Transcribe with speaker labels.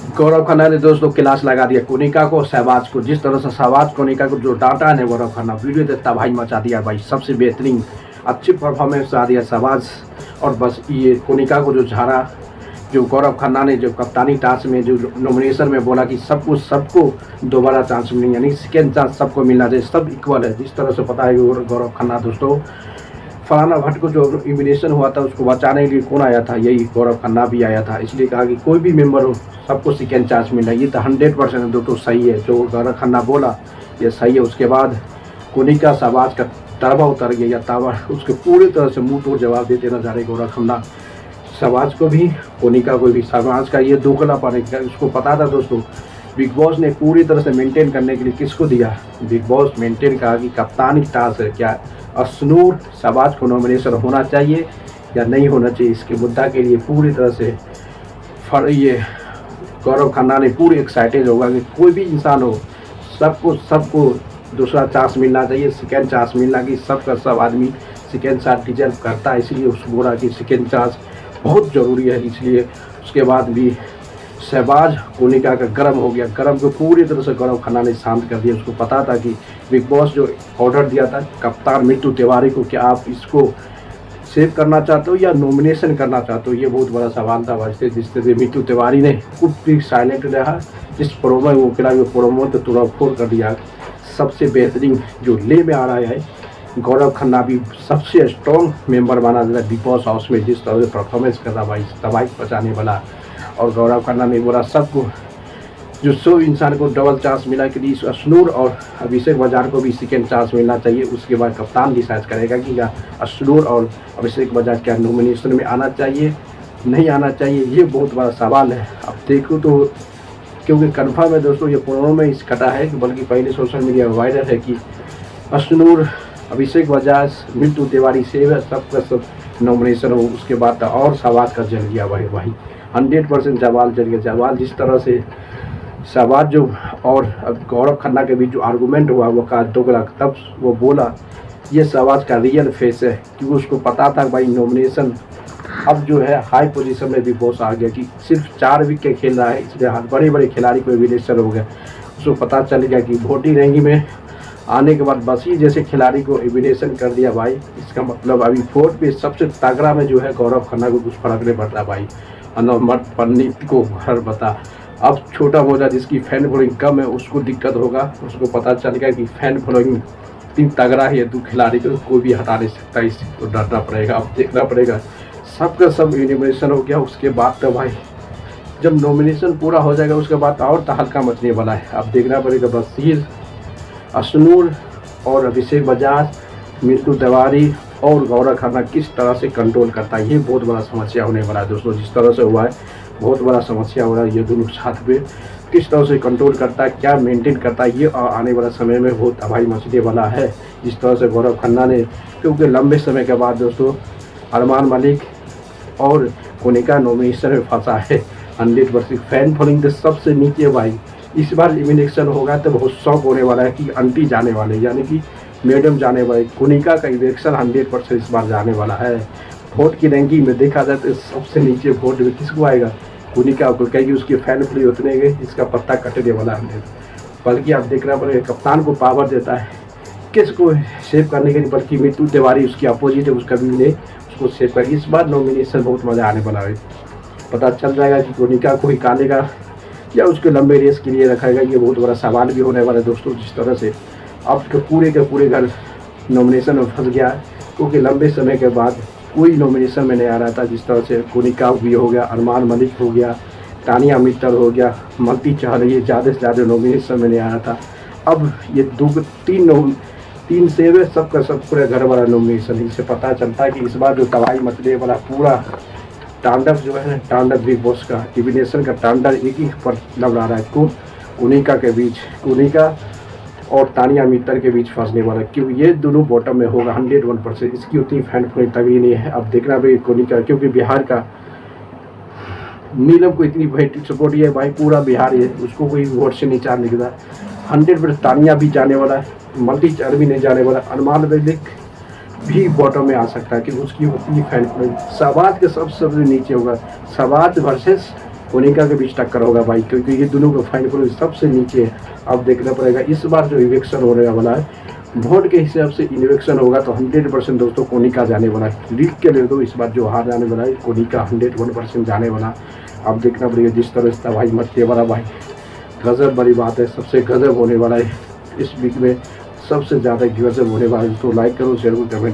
Speaker 1: गौरव खन्ना ने दोस्तों क्लास लगा दिया कोनिका को, शहबाज को। जिस तरह से शहबाज कोनिका को जो डांटा है गौरव खन्ना, वीडियो देता तबाही मचा दिया भाई। सबसे बेहतरीन अच्छी परफॉर्मेंस आ दिया शहबाज। और बस ये कोनिका को जो झाड़ा, जो गौरव खन्ना ने जो कप्तानी टास्क में जो नॉमिनेशन में बोला कि सबको दोबारा चांस मिलेंगे, यानी सेकेंड चांस सबको मिलना चाहिए, सब इक्वल है। जिस तरह से पता है गौरव खन्ना दोस्तों, फलाना भट्ट को जो इलिमिनेशन हुआ था उसको बचाने के लिए कौन आया था, यही गौरव खन्ना भी आया था। इसलिए कहा कि कोई भी मेंबर हो सबको सेकेंड चांस मिलना, ये तो 100% दोस्तों सही है। जो गौरव खन्ना बोला ये सही है। उसके बाद कोनिका शहबाज का तड़बा उतर गया, या तावा उसके पूरी तरह से मुंह तोड़ जवाब देते नजर आ रहे गौरव खन्ना। शहबाज को भी कोनिका को भी। शहबाज का ये दोगलापन है, उसको पता था दोस्तों बिग बॉस ने पूरी तरह से मेंटेन करने के लिए किसको दिया, बिग बॉस मेंटेन कहा कि कप्तानी टास्क है क्या अशनूर शहबाज को नॉमिनेशन होना चाहिए या नहीं होना चाहिए। इसके मुद्दा के लिए पूरी तरह से ये गौरव खन्ना ने पूरी एक्साइटेड होगा कि कोई भी इंसान हो सबको दूसरा चांस मिलना चाहिए, सेकेंड चांस मिलना, कि सबका सब आदमी सेकेंड चांस डिजर्व करता है। इसलिए उसको बोला कि सेकेंड चांस बहुत ज़रूरी है। इसलिए उसके बाद भी शहबाज कोनिका का गर्म हो गया, गर्म को पूरी तरह से गौरव खन्ना ने शांत कर दिया। उसको पता था कि बिग बॉस जो ऑर्डर दिया था कप्तान मिट्टू तिवारी को, कि आप इसको सेव करना चाहते हो या नॉमिनेशन करना चाहते हो, ये बहुत बड़ा सवाल था वैसे। जिस तरह से मिट्टू तिवारी ने कुछ भी साइलेंट रहा, जिस प्रोमो वो खिला प्रोमो तो तोड़ा फोड़ कर दिया। सबसे बेहतरीन जो ले में आ रहा है गौरव खन्ना भी सबसे स्ट्रॉन्ग मेंबर माना जाता है बिग बॉस हाउस में। जिस तरह से परफॉर्मेंस कर रहा भाई, तबाही बचाने वाला। और गौरव खन्ना ने बोला सबको जो 100 इंसान को डबल चांस मिला कि अशनूर और अभिषेक बजाज को भी सेकेंड चांस मिलना चाहिए। उसके बाद कप्तान डिसाइड करेगा कि क्या अशनूर और अभिषेक बजाज क्या नॉमिनेशन में आना चाहिए नहीं आना चाहिए। ये बहुत बड़ा सवाल है। अब देखो तो क्योंकि कन्फर्म है दोस्तों, ये पुरानों में इस कटा है, बल्कि पहले सोशल मीडिया में वायरल है कि अशनूर अभिषेक बजाज मिट्टू तिवारी सेव है, सबका सब नॉमिनेशन हो। उसके बाद और शहबाज का जल गया भाई 100% सवाल जल गया। सवाल जिस तरह से शहबाज जो और गौरव खन्ना के बीच जो आर्गूमेंट हुआ वो का दोगला, तब वो बोला ये शहबाज का रियल फेस है, क्योंकि उसको पता था भाई नॉमिनेशन अब जो है हाई पोजीशन में भी बॉस आ गया कि सिर्फ 4 वीक के खेल रहा है, इसलिए बड़े बड़े खिलाड़ी को एलिमिनेशन हो गया। उसको पता चल गया कि वोटिंग रैंकिंग में आने के बाद बस ही जैसे खिलाड़ी को एलिमिनेशन कर दिया भाई। इसका मतलब अभी 4 पे सबसे तगड़ा में जो है गौरव खन्ना को कुछ फर्क नहीं पड़ रहा भाई। अनमत पंडित को घर बता, अब छोटा मोटा जिसकी फैन फॉलोइंग कम है उसको दिक्कत होगा। उसको पता चल गया कि फैन फॉलोइंग इतनी तगड़ा है, 2 खिलाड़ी को कोई भी हटा नहीं सकता, इससे तो डरना पड़ेगा। अब देखना पड़ेगा। सबका सब एलिमिनेशन हो गया। उसके बाद तो भाई जब नॉमिनेशन पूरा हो जाएगा उसके बाद और तहलका मचने वाला है। अब देखना पड़ेगा बसीर, अशनूर और अभिषेक बजाज, मिट्टू तिवारी और गौरव खन्ना किस तरह से कंट्रोल करता है। ये बहुत बड़ा समस्या होने वाला है दोस्तों। जिस तरह से हुआ है बहुत बड़ा समस्या हो रहा है। ये दोनों साथ में किस तरह से कंट्रोल करता है, क्या मेंटेन करता है, ये आने वाला समय में बहुत तबाही मचने वाला है। जिस तरह से गौरव खन्ना ने, क्योंकि लंबे समय के बाद दोस्तों अरमान मलिक और कोनिका नॉमिनेशन में फंसा है। 100% फैन फॉलोइंग तो सबसे नीचे भाई। इस बार इलिमिनेशन होगा तो बहुत शौक होने वाला है कि आंटी जाने वाले, यानी कि मैडम जाने वाले। कोनिका का इलेक्शन 100% इस बार जाने वाला है। वोट की रैंकिंग में देखा जाए तो सबसे नीचे वोट में किसको आएगा, कोनिका को, कहेगी उसके फैन फॉलोइंग उतने गए जिसका पत्ता कटने वाला है। बल्कि आप देखना पड़ेगा कप्तान को पावर देता है किसको सेव करने के लिए, बल्कि मिट्टू तिवारी उसकी अपोजिट है, उसका भी ने उसको सेव कर। इस बार नॉमिनेशन बहुत मज़ा आने वाला है। पता चल जाएगा कि कोनिका को ही निकालेगा या उसके लंबे रेस के लिए रखेगा। ये बहुत बड़ा सवाल भी होने वाला है दोस्तों। जिस तरह से अब के पूरे घर नॉमिनेशन में फंस गया, क्योंकि लंबे समय के बाद कोई नॉमिनेशन में नहीं आ रहा था। जिस तरह से कोनिका भी हो गया, अरमान मलिक हो गया, तानिया मित्तल हो गया, मल्टी चाह रही है, ज़्यादा से ज़्यादा नॉमिनेशन में नहीं आ रहा था। अब ये 2-3 सेव है, सबका सब पूरे घर वाला नॉमिनेशन। इससे पता चलता है कि इस बार जो तबाही मचने वाला पूरा तांडव जो है, तांडव बिग बॉस का एलिमिनेशन का तांडव एक ही पर लग रहा है। कोनिका के बीच, कोनिका और तानिया मित्तल के बीच फंसने वाला, क्योंकि ये दोनों बॉटम में होगा 101%। इसकी उतनी फैन फॉलोइंग तगड़ी नहीं है। अब देखना भाई कोनिका, क्योंकि बिहार का नीलम को इतनी सपोर्ट है भाई, पूरा बिहार है, उसको कोई वोट से नीचा निकला। 100% तानिया भी जाने वाला है, मल्टी चार भी नहीं जाने वाला। अरमान मलिक भी बॉटम में आ सकता है कि उसकी उतनी फैन फॉलोइंग। शहबाज के सबसे नीचे होगा। शहबाज वर्सेस कोनिका के बीच टक्कर होगा भाई, क्योंकि ये दोनों का फाइन पोल सबसे नीचे है। अब देखना पड़ेगा इस बार जो इलेक्शन होने वाला है, वोट के हिसाब से इलेक्शन होगा तो 100% दोस्तों कोनिका जाने वाला है। लीड के लिए तो इस बार जो हार जाने वाला है कोनिका 101% जाने वाला। अब देखना पड़ेगा जिस तरह से भाई मत वाला भाई गजब बड़ी बात है, सबसे गजब होने वाला है इस वीक में, सबसे ज़्यादा गजब होने वाला है। तो लाइक करो, शेयर करो, कमेंट